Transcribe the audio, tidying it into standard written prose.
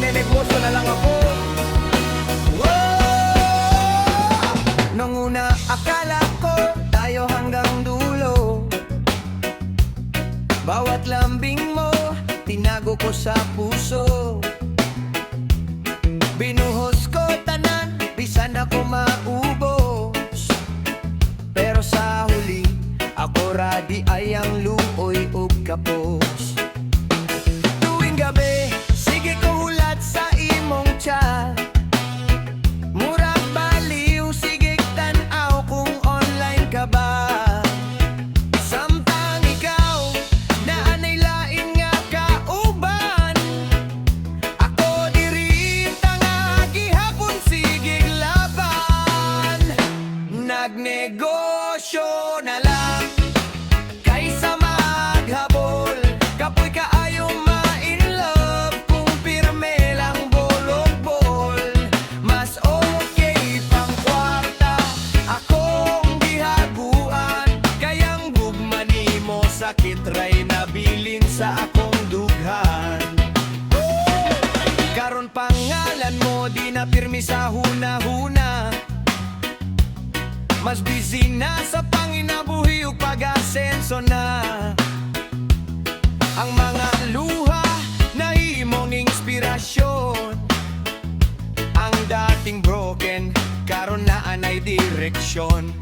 magnenegosyo na lang ako. Nung una akala ko tayo hanggang dulo. Bawat lambing mo tinago ko sa puso. Binuhos ko tanan, bisan ako maubos. Pero sa huli, ako radi ay ang luoy ug kapos. Tuwing gabi, sige ko hulat sa imong chat. Murag baliw, sige tan-aw kung online ka ba. Samtang ikaw, naanay lain nga kauban. Ako diri tanga gihapon sige laban. Nagnegosyo na lang kaysa maghabol. Kapoy kaayo ma-inlove kung pirme lang bolog-bol. Mas okay pang kwarta akong gihaguan. Kayang gugma nimo sakit ray nabilin sa akong dughan. Karon pangalan mo di na pirmi sa huna-huna. Mas busy na sa panginabuhi ug pag-asenso na. Ang mga luha na himong inspirasyon. Ang dating broken karon na anay direksyon.